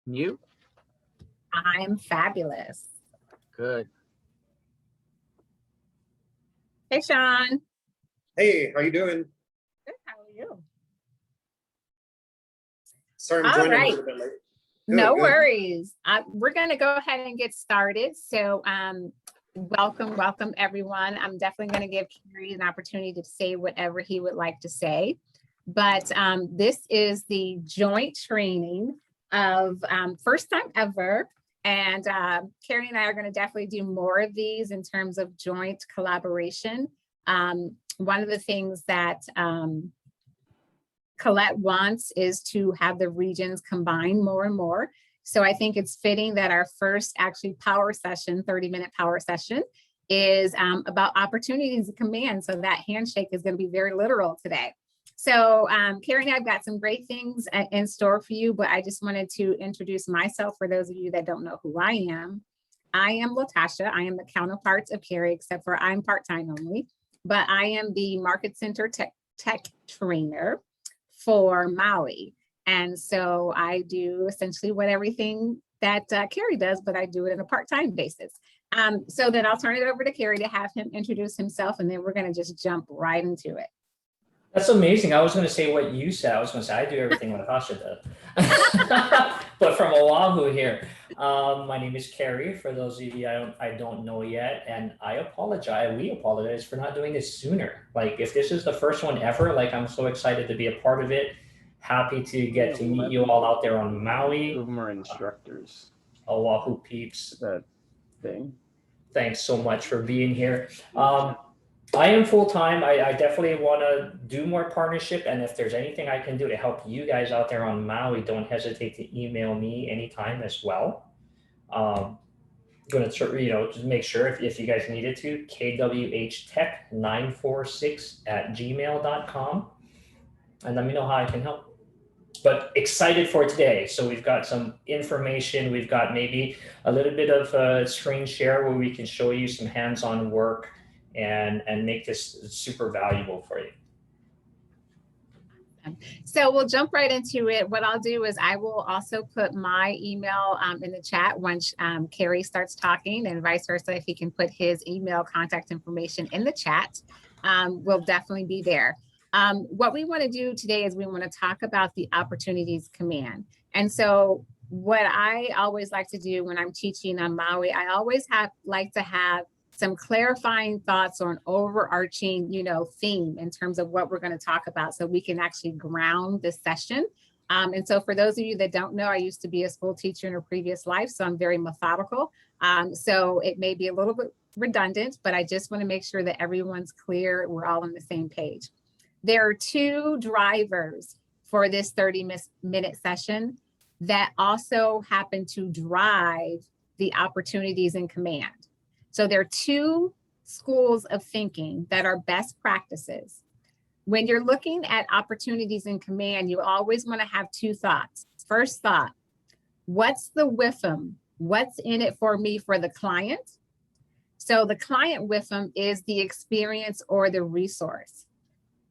You? I'm fabulous. Good. Hey, Sean. Hey, how you doing? Good. How are you? Sorry, I'm All joining right. a little bit late. No Good. worries. We're going to go ahead and get started. So welcome everyone. I'm definitely going to give Kerry an opportunity to say whatever he would like to say. But this is the joint training of first time ever. And Kerry and I are going to definitely do more of these in terms of joint collaboration. One of the things that Colette wants is to have the regions combine more and more. So I think it's fitting that our first actually power session, 30-minute power session, is about opportunities and command. So that handshake is going to be very literal today. So Kerry and I've got some great things in store for you, but I just wanted to introduce myself for those of you that don't know who I am. I am Latasha. I am the counterpart of Kerry, except for I'm part-time only, but I am the Market Center tech trainer for Maui. And so I do essentially everything that Kerry does, but I do it on a part-time basis. So then I'll turn it over to Kerry to have him introduce himself, and then we're going to just jump right into it. That's amazing. I was going to say what you said. I was going to say I do everything Latasha does, but from Oahu here. My name is Kerry. For those of you I don't know yet, and I apologize. We apologize for not doing this sooner. Like if this is the first one ever, like I'm so excited to be a part of it. Happy to get to meet you all out there on Maui. Boomer instructors. Oahu peeps. That thing. Thanks so much for being here. I am full-time. I definitely want to do more partnership. And if there's anything I can do to help you guys out there on Maui, don't hesitate to email me anytime as well. Going to, just make sure if you guys needed to, kwhtech946@gmail.com. And let me know how I can help. But excited for today. So we've got some information. We've got maybe a little bit of a screen share where we can show you some hands-on work and make this super valuable for you. So we'll jump right into it. What I'll do is I will also put my email in the chat once Kerry starts talking, and vice versa. If he can put his email contact information in the chat, we'll definitely be there. What we want to do today is we want to talk about the opportunities command. And so what I always like to do when I'm teaching on Maui, I always like to have some clarifying thoughts or an overarching, theme in terms of what we're going to talk about so we can actually ground this session. And so for those of you that don't know, I used to be a school teacher in a previous life, so I'm very methodical. So it may be a little bit redundant, but I just want to make sure that everyone's clear. We're all on the same page. There are two drivers for this 30-minute session that also happen to drive the opportunities in command. So there are two schools of thinking that are best practices. When you're looking at opportunities in command, you always want to have two thoughts. First thought, what's the WIFM? What's in it for me for the client? So the client WIFM is the experience or the resource.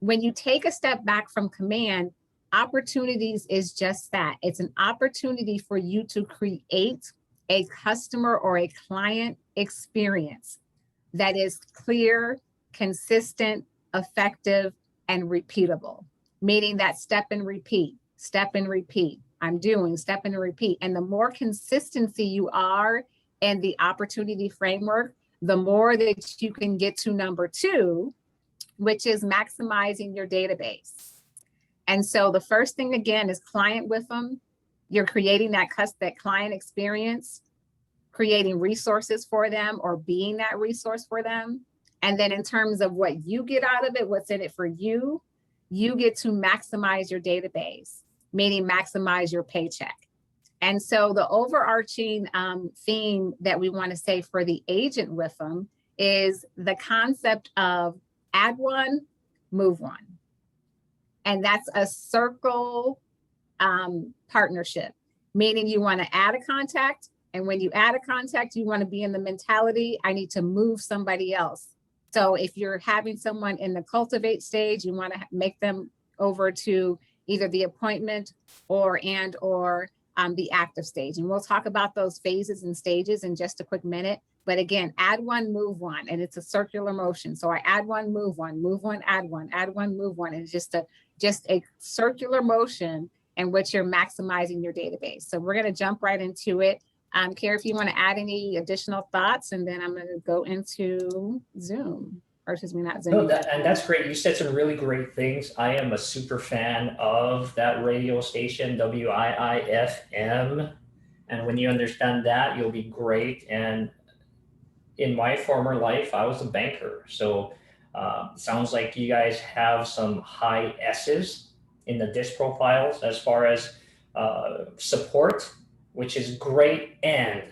When you take a step back from command, opportunities is just that. It's an opportunity for you to create a customer or a client experience that is clear, consistent, effective, and repeatable, meaning that step and repeat, I'm doing step and repeat. And the more consistency you are in the opportunity framework, the more that you can get to number two, which is maximizing your database. And so the first thing again is client WIFM. You're creating that client experience, creating resources for them or being that resource for them. And then in terms of what you get out of it, what's in it for you, you get to maximize your database, meaning maximize your paycheck. And so the overarching theme that we want to say for the agent WIFM is the concept of add one, move one. And that's a circle partnership, meaning you want to add a contact. And when you add a contact, you want to be in the mentality, I need to move somebody else. So if you're having someone in the cultivate stage, you want to make them over to either the appointment or the active stage. And we'll talk about those phases and stages in just a quick minute. But again, add one, move one, and it's a circular motion. So I add one, move one, add one, move one. And it's just a circular motion in which you're maximizing your database. So we're going to jump right into it. Carrie, if you want to add any additional thoughts, and then I'm going to go into Zoom. Or excuse me, not Zoom. No, and that's great. You said some really great things. I am a super fan of that radio station, WIIFM. And when you understand that, you'll be great. And in my former life, I was a banker. So sounds like you guys have some high S's in the DISC profiles as far as support, which is great. And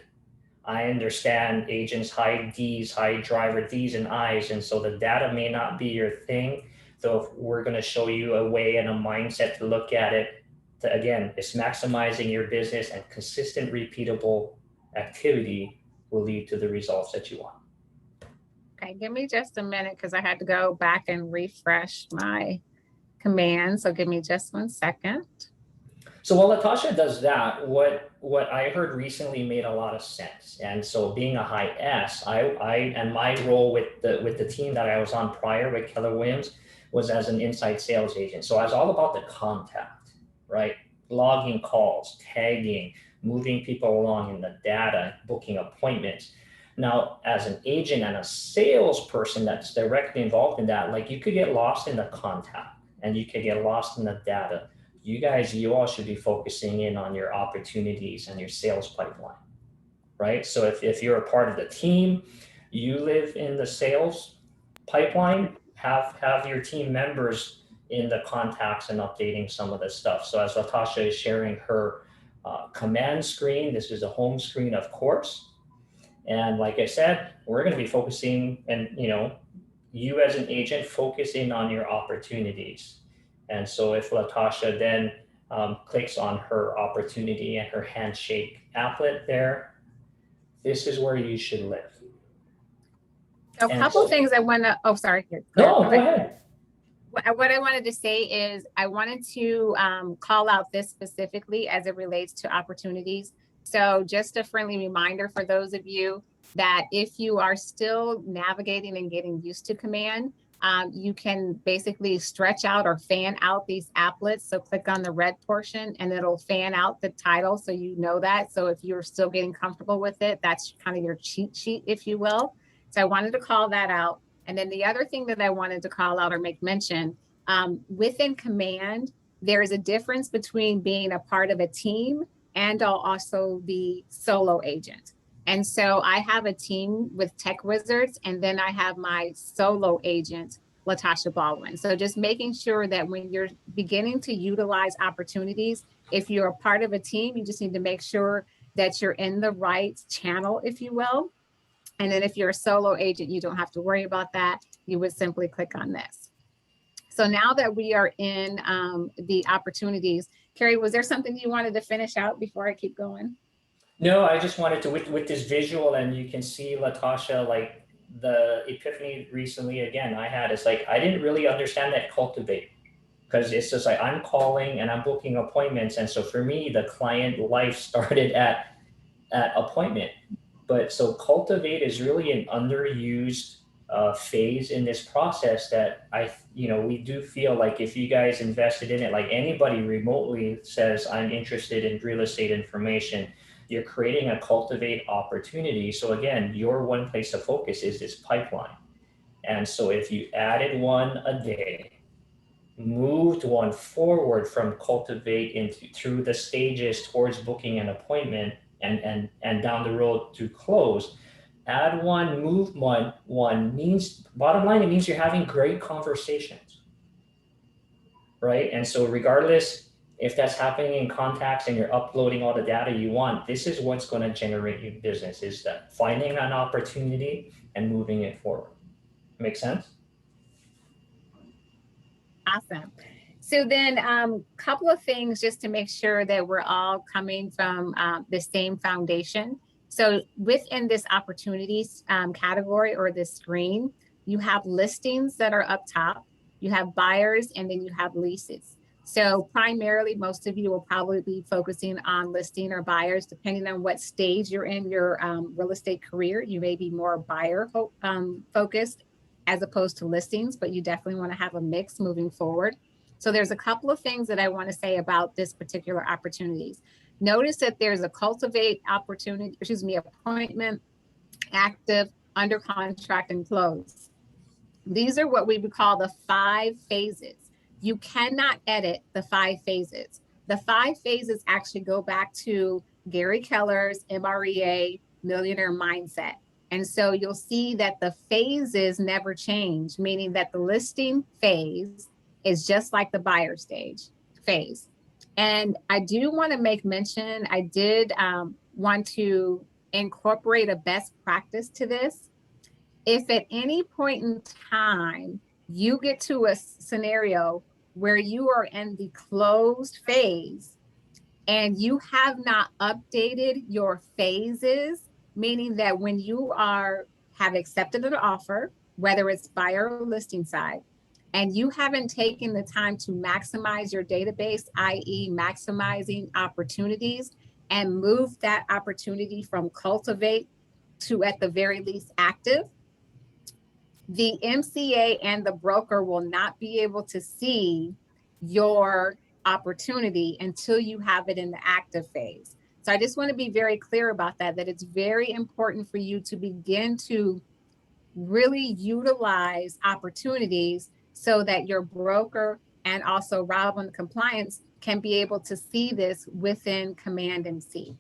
I understand agents high D's, high driver D's and I's. And so the data may not be your thing. So we're going to show you a way and a mindset to look at it. Again, it's maximizing your business, and consistent, repeatable activity will lead to the results that you want. Okay, give me just a minute because I had to go back and refresh my command. So give me just 1 second. So while Latasha does that, what I heard recently made a lot of sense. And so being a high S, and my role with the team that I was on prior with Keller Williams was as an inside sales agent. So I was all about the contact, right? Logging calls, tagging, moving people along in the data, booking appointments. Now, as an agent and a salesperson that's directly involved in that, like you could get lost in the contact and you could get lost in the data. You all should be focusing in on your opportunities and your sales pipeline, right? So if you're a part of the team, you live in the sales pipeline, have your team members in the contacts and updating some of the stuff. So as Latasha is sharing her command screen, this is a home screen, of course. And like I said, we're going to be focusing, and you as an agent, focus in on your opportunities. And so if Latasha then clicks on her opportunity and her handshake applet there, this is where you should live. A couple of things I want to, oh, sorry. No, go ahead. What I wanted to say is I wanted to call out this specifically as it relates to opportunities. So just a friendly reminder for those of you that if you are still navigating and getting used to command, you can basically stretch out or fan out these applets. So click on the red portion and it'll fan out the title so you know that. So if you're still getting comfortable with it, that's kind of your cheat sheet, if you will. So I wanted to call that out. And then the other thing that I wanted to call out or make mention, within command, there is a difference between being a part of a team and also the solo agent. And so I have a team with Tech Wizards, and then I have my solo agent, Latasha Baldwin. So just making sure that when you're beginning to utilize opportunities, if you're a part of a team, you just need to make sure that you're in the right channel, if you will. And then if you're a solo agent, you don't have to worry about that. You would simply click on this. So now that we are in the opportunities, Carrie, was there something you wanted to finish out before I keep going? No, I just wanted to, with this visual, and you can see Latasha, like the epiphany recently again I had, is like, I didn't really understand that cultivate, because it's just like I'm calling and I'm booking appointments. And so for me, the client life started at appointment. But so cultivate is really an underused phase in this process that we do feel like if you guys invested in it, like anybody remotely says, I'm interested in real estate information, you're creating a cultivate opportunity. So again, your one place of focus is this pipeline. And so if you added one a day, moved one forward from cultivate through the stages towards booking an appointment and down the road to close, add one, move one means, bottom line, it means you're having great conversations, right? And so regardless if that's happening in contacts and you're uploading all the data you want, this is what's going to generate your business, is that finding an opportunity and moving it forward. Make sense? Awesome. So then couple of things just to make sure that we're all coming from the same foundation. So within this opportunities category or this screen, you have listings that are up top, you have buyers, and then you have leases. So primarily, most of you will probably be focusing on listing or buyers, depending on what stage you're in your real estate career. You may be more buyer focused as opposed to listings, but you definitely want to have a mix moving forward. So there's a couple of things that I want to say about this particular opportunities. Notice that there's a cultivate opportunity, appointment, active, under contract, and close. These are what we would call the 5 phases. You cannot edit the 5 phases. The 5 phases actually go back to Gary Keller's MREA Millionaire Mindset. And so you'll see that the phases never change, meaning that the listing phase is just like the buyer stage phase. And I do want to make mention, I did want to incorporate a best practice to this. If at any point in time you get to a scenario where you are in the closed phase and you have not updated your phases, meaning that when you have accepted an offer, whether it's buyer or listing side, and you haven't taken the time to maximize your database, i.e. maximizing opportunities, and move that opportunity from cultivate to at the very least active, the MCA and the broker will not be able to see your opportunity until you have it in the active phase. So I just want to be very clear about that it's very important for you to begin to really utilize opportunities so that your broker and also Rob on the compliance can be able to see this within Command MC.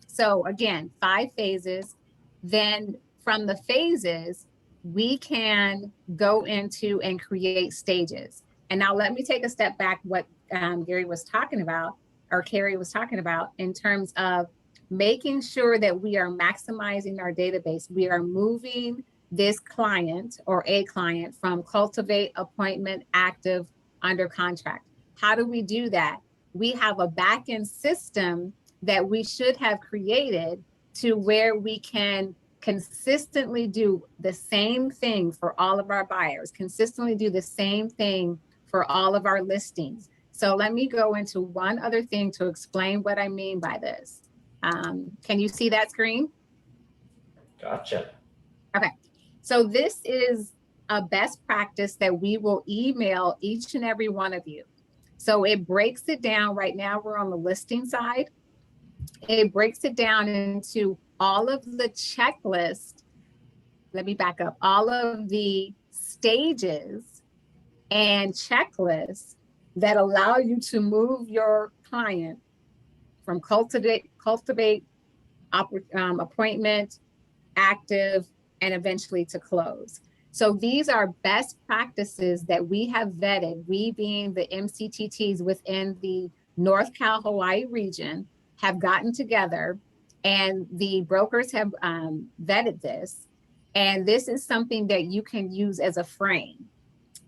So again, 5 phases. Then from the phases, we can go into and create stages. And now let me take a step back what Gary was talking about, or Carrie was talking about, in terms of making sure that we are maximizing our database. We are moving this client or a client from cultivate, appointment, active, under contract. How do we do that? We have a back-end system that we should have created to where we can consistently do the same thing for all of our buyers, consistently do the same thing for all of our listings. So let me go into one other thing to explain what I mean by this. Can you see that screen? Gotcha. Okay. So this is a best practice that we will email each and every one of you. So it breaks it down. Right now we're on the listing side. It breaks it down into all of the checklist. Let me back up. All of the stages and checklists that allow you to move your client from cultivate, appointment, active, and eventually to close. So these are best practices that we have vetted, we being the MCTTs within the North Cal Hawaii region have gotten together, and the brokers have vetted this. And this is something that you can use as a frame.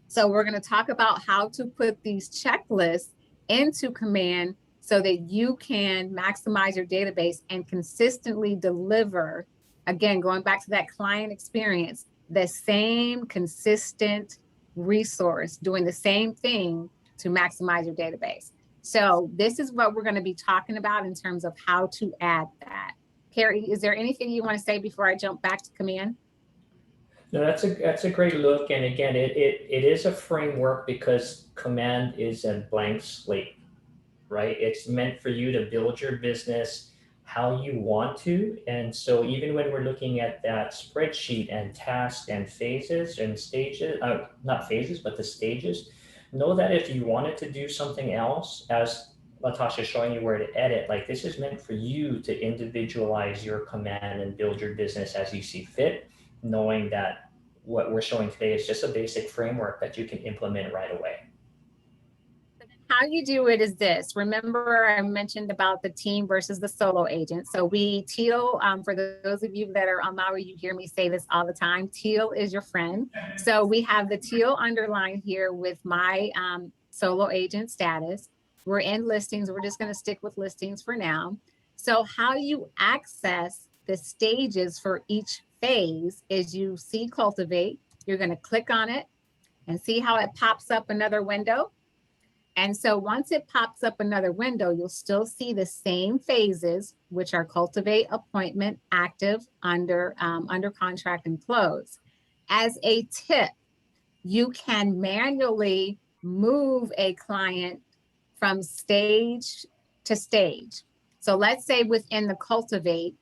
So we're going to talk about how to put these checklists into Command so that you can maximize your database and consistently deliver, again, going back to that client experience, the same consistent resource, doing the same thing to maximize your database. So this is what we're going to be talking about in terms of how to add that. Carrie, is there anything you want to say before I jump back to Command? No, that's a great look. And again, it is a framework because Command is a blank slate, right? It's meant for you to build your business how you want to. And so even when we're looking at that spreadsheet and tasks and phases and stages, not phases, but the stages, know that if you wanted to do something else, as Latasha's showing you where to edit, like this is meant for you to individualize your Command and build your business as you see fit, knowing that what we're showing today is just a basic framework that you can implement right away. How you do it is this. Remember, I mentioned about the team versus the solo agent. So we teal, for those of you that are on Maui, you hear me say this all the time, teal is your friend. So we have the teal underline here with my solo agent status. We're in listings. We're just going to stick with listings for now. So how you access the stages for each phase is you see cultivate. You're going to click on it and see how it pops up another window. And so once it pops up another window, you'll still see the same phases, which are cultivate, appointment, active, under contract, and close. As a tip, you can manually move a client from stage to stage. So let's say within the cultivate,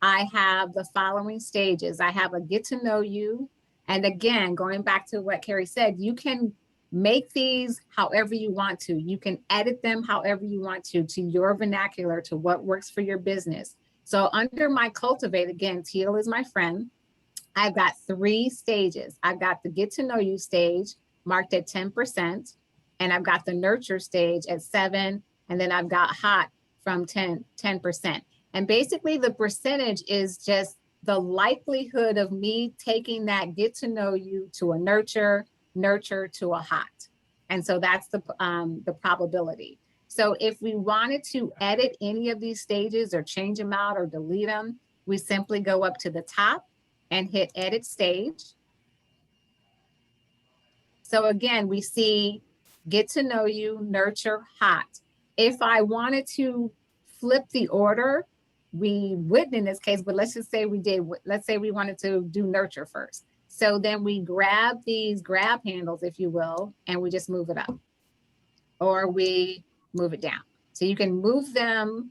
I have the following stages. I have a get to know you. And again, going back to what Carrie said, you can make these however you want to. You can edit them however you want to your vernacular, to what works for your business. So under my cultivate, again, Teal is my friend. I've got 3 stages. I've got the get to know you stage marked at 10%, and I've got the nurture stage at 7%, and then I've got hot from 10%. And basically the percentage is just the likelihood of me taking that get to know you to a nurture to a hot. And so that's the probability. So if we wanted to edit any of these stages or change them out or delete them, we simply go up to the top and hit edit stage. So again, we see get to know you, nurture, hot. If I wanted to flip the order, we wouldn't in this case, but let's just say we did. Let's say we wanted to do nurture first. So then we grab these grab handles, if you will, and we just move it up, or we move it down. So you can move them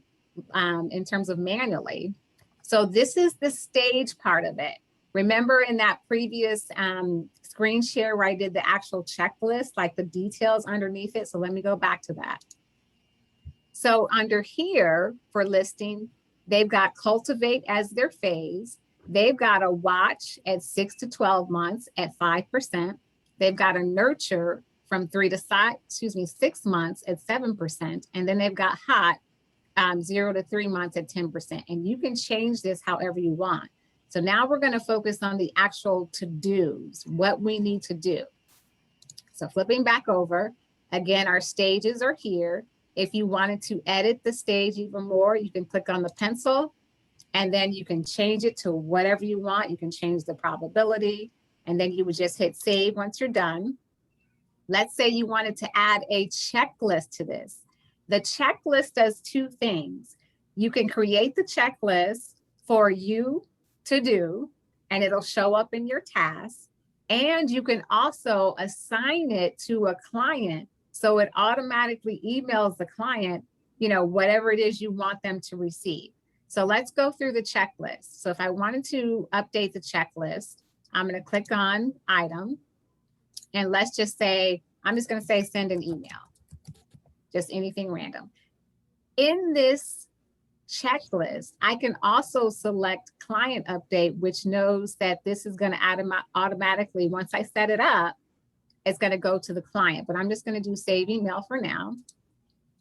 in terms of manually. So this is the stage part of it. Remember in that previous screen share where I did the actual checklist, like the details underneath it. So let me go back to that. So under here for listing, they've got cultivate as their phase. They've got a watch at 6 to 12 months at 5%. They've got a nurture from 6 months at 7%. And then they've got hot 0 to 3 months at 10%. And you can change this however you want. So now we're going to focus on the actual to-dos, what we need to do. So flipping back over, again, our stages are here. If you wanted to edit the stage even more, you can click on the pencil and then you can change it to whatever you want. You can change the probability and then you would just hit save once you're done. Let's say you wanted to add a checklist to this. The checklist does 2 things. You can create the checklist for you to do, and it'll show up in your tasks. And you can also assign it to a client. So it automatically emails the client, whatever it is you want them to receive. So let's go through the checklist. So if I wanted to update the checklist, I'm going to click on item. And let's just say, I'm just going to say send an email, just anything random. In this checklist, I can also select client update, which knows that this is going to automatically, once I set it up, it's going to go to the client. But I'm just going to do save email for now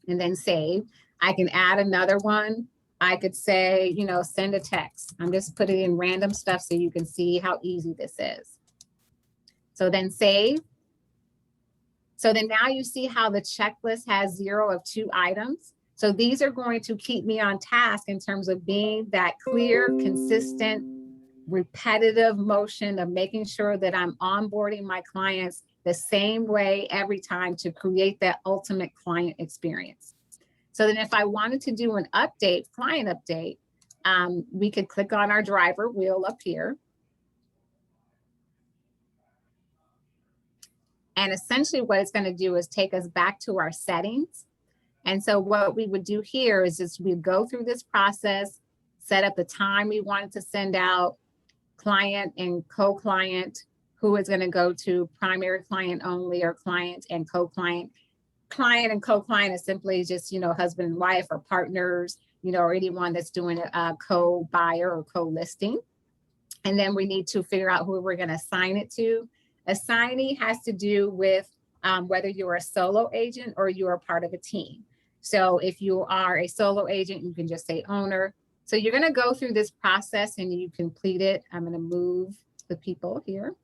and then save. I can add another one. I could say, send a text. I'm just putting in random stuff so you can see how easy this is. So then save. So then now you see how the checklist has 0 of 2 items. So these are going to keep me on task in terms of being that clear, consistent, repetitive motion of making sure that I'm onboarding my clients the same way every time to create that ultimate client experience. So then if I wanted to do an update, client update, we could click on our driver wheel up here. And essentially what it's going to do is take us back to our settings. And so what we would do here is just we'd go through this process, set up the time we wanted to send out, client and co-client, who is going to go to primary client only or client and co-client. Client and co-client is simply just, husband and wife or partners, or anyone that's doing a co-buyer or co-listing. And then we need to figure out who we're going to assign it to. Assignee has to do with whether you're a solo agent or you are part of a team. So if you are a solo agent, you can just say owner. So you're going to go through this process and you complete it. I'm going to move the people here.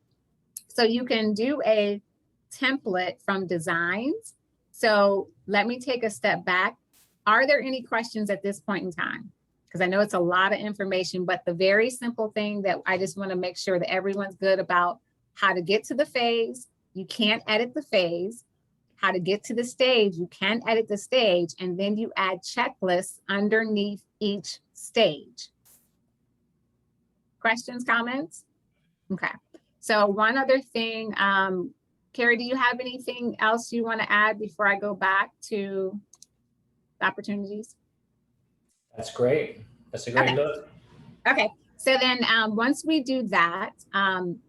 So you can do a template from designs. So let me take a step back. Are there any questions at this point in time? Because I know it's a lot of information, but the very simple thing that I just want to make sure that everyone's good about how to get to the phase. You can't edit the phase, how to get to the stage. You can edit the stage, and then you add checklists underneath each stage. Questions, comments? Okay. So one other thing, Carrie, do you have anything else you want to add before I go back to the opportunities? That's great. That's a great look. Okay. So then once we do that, I'm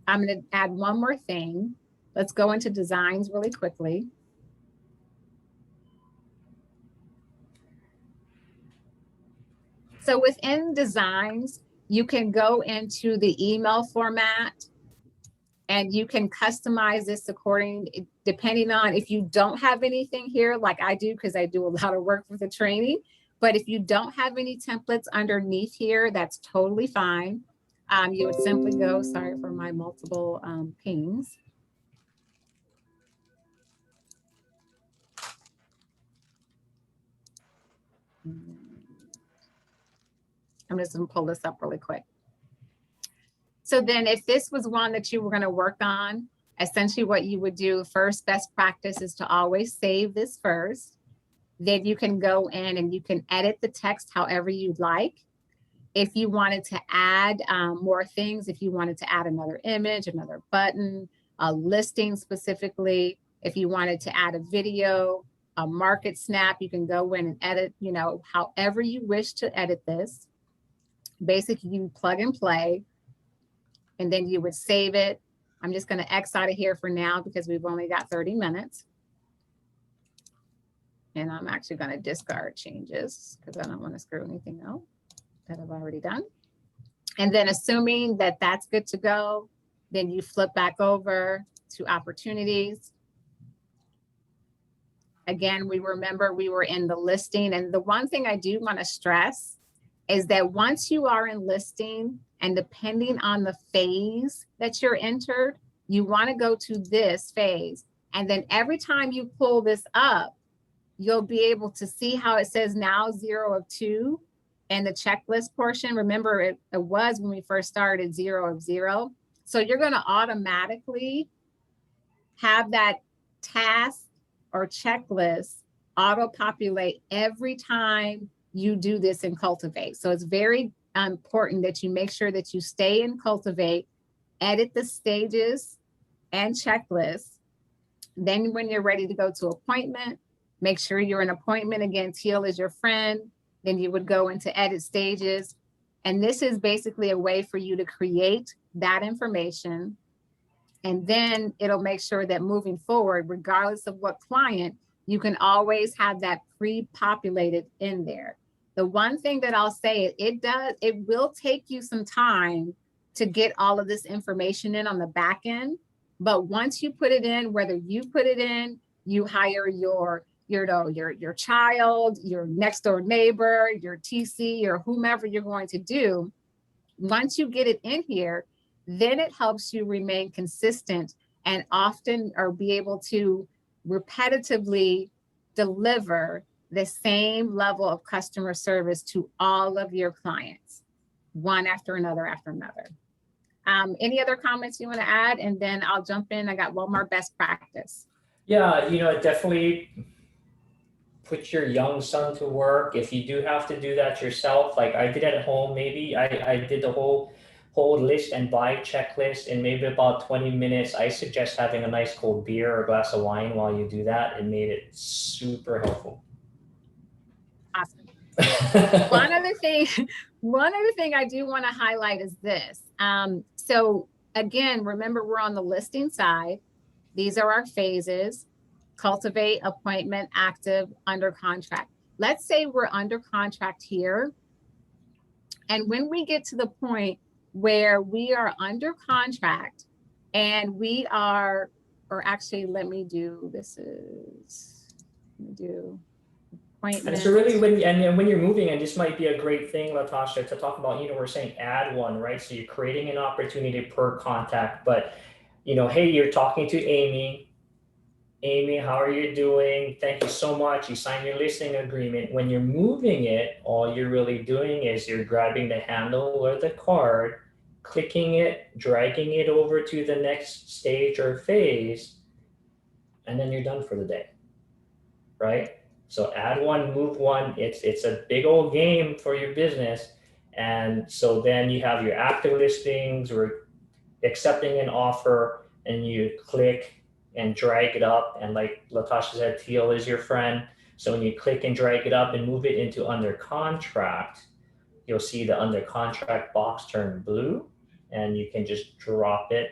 going to add one more thing. Let's go into designs really quickly. So within designs, you can go into the email format and you can customize this depending on if you don't have anything here, like I do, because I do a lot of work with the training. But if you don't have any templates underneath here, that's totally fine. You would simply go, sorry for my multiple pings. I'm just gonna pull this up really quick. So then if this was one that you were gonna work on, essentially what you would do, first best practice is to always save this first. Then you can go in and you can edit the text however you'd like. If you wanted to add more things, if you wanted to add another image, another button, a listing specifically, if you wanted to add a video, a market snap, you can go in and edit, you know, however you wish to edit this. Basically, you plug and play, and then you would save it. I'm just going to X out of here for now because we've only got 30 minutes. And I'm actually going to discard changes because I don't want to screw anything up that I've already done. And then assuming that that's good to go, then you flip back over to opportunities. Again, we remember we were in the listing. And the one thing I do want to stress is that once you are in listing, and depending on the phase that you're entered, you want to go to this phase. And then every time you pull this up, you'll be able to see how it says now 0 of 2 and the checklist portion. Remember, it was when we first started 0 of 0. So you're going to automatically have that task or checklist auto-populate every time you do this in Cultivate. So it's very important that you make sure that you stay in Cultivate, edit the stages and checklists. Then when you're ready to go to appointment, make sure you're in appointment. Again, Teal is your friend. Then you would go into edit stages. And this is basically a way for you to create that information. And then it'll make sure that moving forward, regardless of what client, you can always have that pre-populated in there. The one thing that I'll say, it will take you some time to get all of this information in on the back end. But once you put it in, whether you put it in, you hire your child, your next door neighbor, your TC, or whomever you're going to do, once you get it in here, then it helps you remain consistent and often or be able to repetitively deliver the same level of customer service to all of your clients, one after another after another. Any other comments you want to add? And then I'll jump in. I got one more best practice. Yeah, definitely put your young son to work. If you do have to do that yourself, like I did at home, maybe I did the whole list and buy checklist in maybe about 20 minutes. I suggest having a nice cold beer or a glass of wine while you do that. It made it super helpful. Awesome. One other thing I do want to highlight is this. So again, remember we're on the listing side. These are our phases: cultivate, appointment, active, under contract. Let's say we're under contract here. And when we get to the point where we are under contract and we are, or actually let me do appointment. And so really when you're moving, and this might be a great thing, Latasha, to talk about, we're saying add one, right? So you're creating an opportunity per contact, but hey, you're talking to Amy. Amy, how are you doing? Thank you so much. You signed your listing agreement. When you're moving it, all you're really doing is you're grabbing the handle or the card, clicking it, dragging it over to the next stage or phase, and then you're done for the day, right? So add one, move one. It's a big old game for your business. And so then you have your active listings or accepting an offer, and you click and drag it up. And like Latasha said, Teal is your friend. So when you click and drag it up and move it into under contract, you'll see the under contract box turn blue, and you can just drop it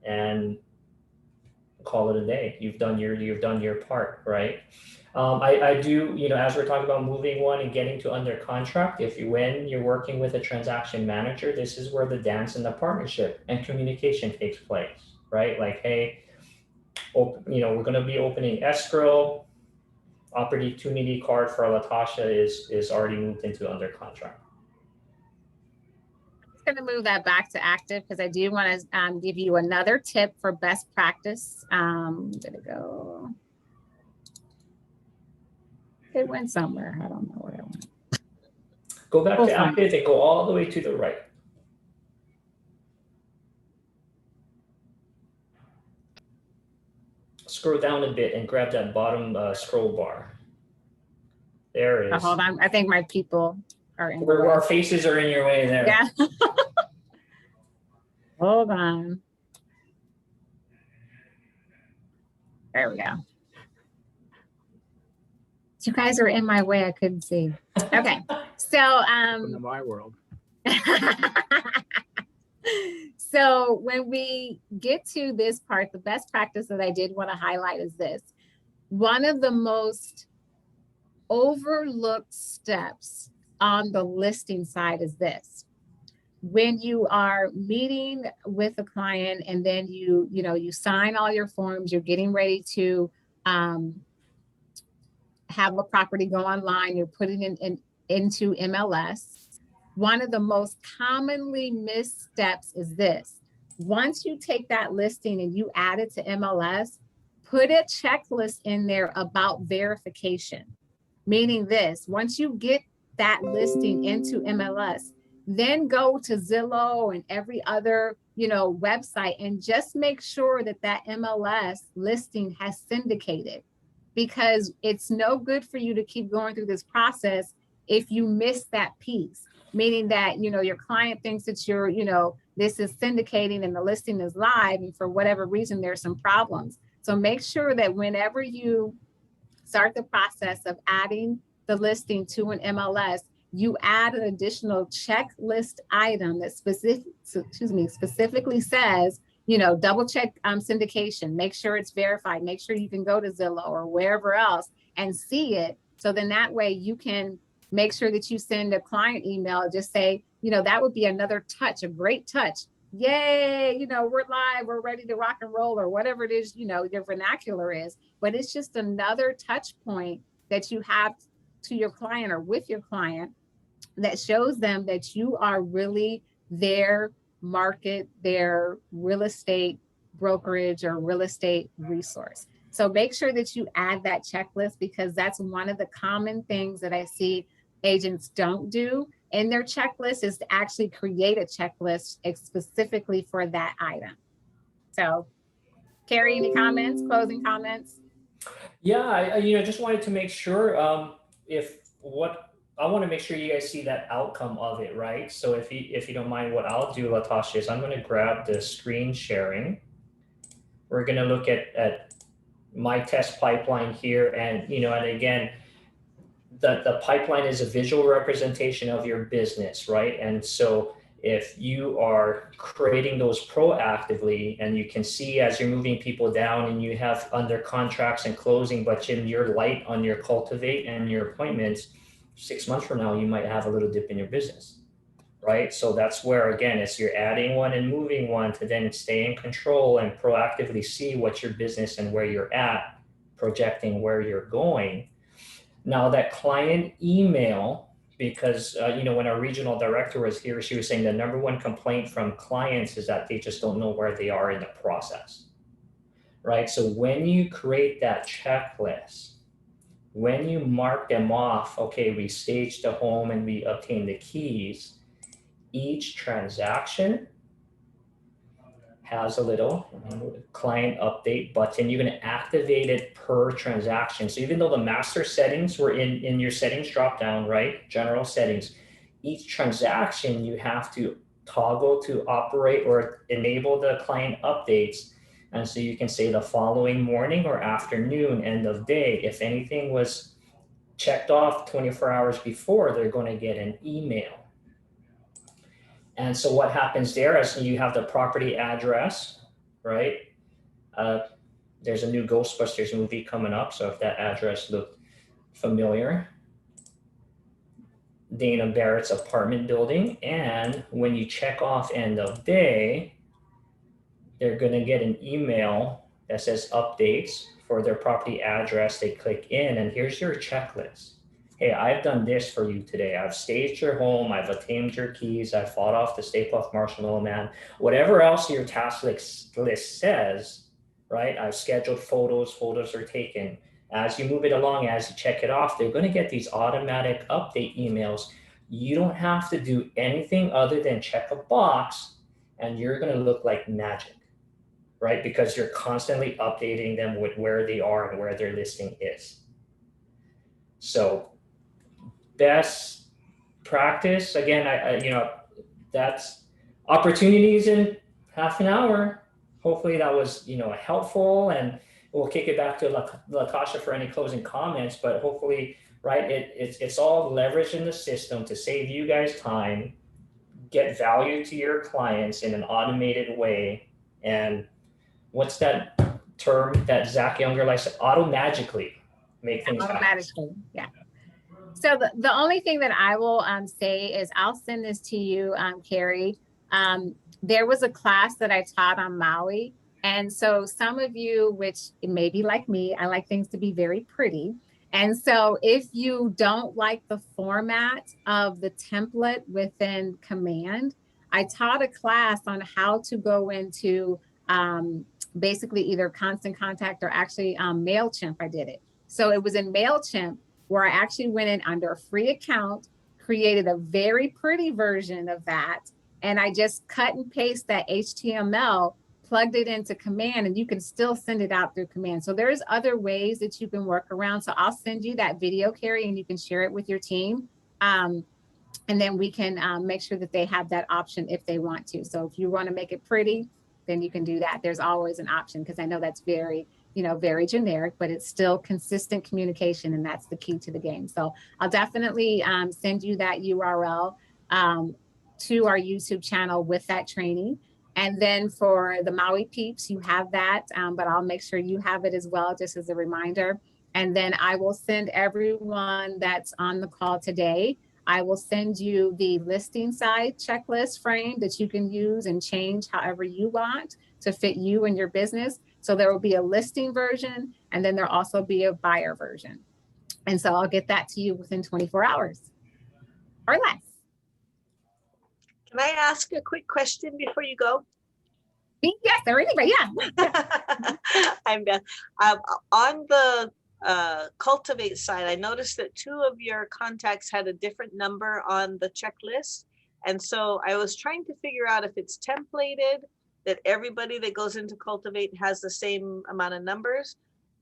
and call it a day. You've done your part, right? I do, as we're talking about moving one and getting to under contract, when you're working with a transaction manager, this is where the dance and the partnership and communication takes place, right? Like, hey, we're going to be opening escrow. Opportunity card for Latasha is already moved into under contract. I'm going to move that back to active because I do want to give you another tip for best practice. Did it go? It went somewhere. I don't know where it went. Go back to active and go all the way to the right. Scroll down a bit and grab that bottom scroll bar. There it is. Hold on. I think my people are in Where our faces are in your way there. Yeah. Hold on. There we go. You guys are in my way. I couldn't see. Okay. So, Welcome to my world. So when we get to this part, the best practice that I did want to highlight is this. One of the most overlooked steps on the listing side is this. When you are meeting with a client and then you sign all your forms, you're getting ready to have a property go online, you're putting it into MLS. One of the most commonly missed steps is this. Once you take that listing and you add it to MLS, put a checklist in there about verification. Meaning this, once you get that listing into MLS, then go to Zillow and every other, website and just make sure that that MLS listing has syndicated, because it's no good for you to keep going through this process if you miss that piece, meaning that, your client thinks that this is syndicating and the listing is live, and for whatever reason, there's some problems. So make sure that whenever you start the process of adding the listing to an MLS, you add an additional checklist item that specifically says, double check syndication, make sure it's verified, make sure you can go to Zillow or wherever else and see it. So then that way you can make sure that you send a client email, just say, that would be another touch, a great touch. Yay, we're live, we're ready to rock and roll, or whatever it is, your vernacular is. But it's just another touch point that you have to your client or with your client that shows them that you are really their market, their real estate brokerage or real estate resource. So make sure that you add that checklist, because that's one of the common things that I see agents don't do in their checklist, is to actually create a checklist specifically for that item. So, Carrie, any comments, closing comments? Yeah, I just wanted to make sure I want to make sure you guys see that outcome of it, right? So if you don't mind, what I'll do, Latasha, is I'm going to grab the screen sharing. We're going to look at my test pipeline here, and and again, the pipeline is a visual representation of your business, right? And so if you are creating those proactively, and you can see as you're moving people down and you have under contracts and closing, but you're light on your cultivate and your appointments, 6 months from now, you might have a little dip in your business, right? So that's where, again, it's you're adding one and moving one to then stay in control and proactively see what your business and where you're at, projecting where you're going. Now that client email, because when our regional director was here, she was saying the number one complaint from clients is that they just don't know where they are in the process, right? So when you create that checklist, when you mark them off, okay, we staged the home and we obtained the keys, each transaction has a little client update button. You're going to activate it per transaction. So even though the master settings were in your settings drop down, right? General settings, each transaction you have to toggle to operate or enable the client updates. And so you can say the following morning or afternoon, end of day. If anything was checked off 24 hours before, they're going to get an email. And so what happens there is you have the property address, right? There's a new Ghostbusters movie coming up. So if that address looked familiar, Dana Barrett's apartment building. And when you check off end of day, they're going to get an email that says updates for their property address. They click in and here's your checklist. Hey, I've done this for you today. I've staged your home. I've obtained your keys. I've fought off the Stay Puft Marshmallow Man. Whatever else your task list says, right? I've scheduled photos. Photos are taken. As you move it along, as you check it off, they're going to get these automatic update emails. You don't have to do anything other than check a box and you're going to look like magic, right? Because you're constantly updating them with where they are and where their listing is. So best practice, again, that's opportunities in half an hour. Hopefully that was, helpful, and we'll kick it back to Latasha for any closing comments, but hopefully, right, it's all leverage in the system to save you guys time, get value to your clients in an automated way. And what's that term that Zach Younger likes to auto-magically make things happen? Automatically, yeah. So the only thing that I will say is I'll send this to you, Carrie. There was a class that I taught on Maui. And so some of you, which may be like me, I like things to be very pretty. And so if you don't like the format of the template within Command, I taught a class on how to go into basically either Constant Contact or actually MailChimp. I did it. So it was in MailChimp where I actually went in under a free account, created a very pretty version of that. And I just cut and paste that HTML, plugged it into Command, and you can still send it out through Command. So there's other ways that you can work around. So I'll send you that video, Carrie, and you can share it with your team. And then we can make sure that they have that option if they want to. So if you want to make it pretty, then you can do that. There's always an option, because I know that's very, very generic, but it's still consistent communication, and that's the key to the game. So I'll definitely send you that URL to our YouTube channel with that training. And then for the Maui peeps, you have that, but I'll make sure you have it as well, just as a reminder. And then I will send everyone that's on the call today, I will send you the listing side checklist frame that you can use and change however you want to fit you and your business. So there will be a listing version, and then there'll also be a buyer version. And so I'll get that to you within 24 hours or less. Can I ask a quick question before you go? Yes, or anybody, yeah. I'm done. On the Cultivate side, I noticed that 2 of your contacts had a different number on the checklist. And so I was trying to figure out if it's templated, that everybody that goes into Cultivate has the same amount of numbers,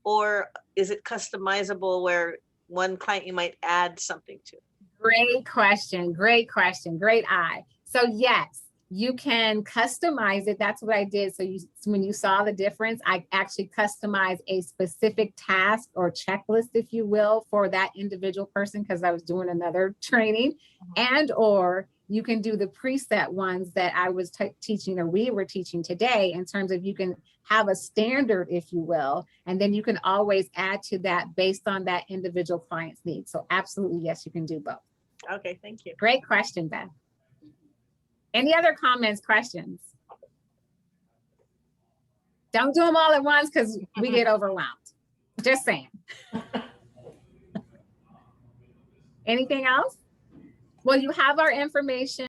or is it customizable where one client you might add something to? Great question, great eye. So yes, you can customize it. That's what I did. So when you saw the difference, I actually customized a specific task or checklist, if you will, for that individual person, because I was doing another training. And or you can do the preset ones that I was teaching, or we were teaching today, in terms of you can have a standard, if you will, and then you can always add to that based on that individual client's needs. So absolutely, yes, you can do both. Okay, thank you. Great question, Beth. Any other comments, questions? Don't do them all at once, because we get overwhelmed. Just saying. Anything else? Well, you have our information.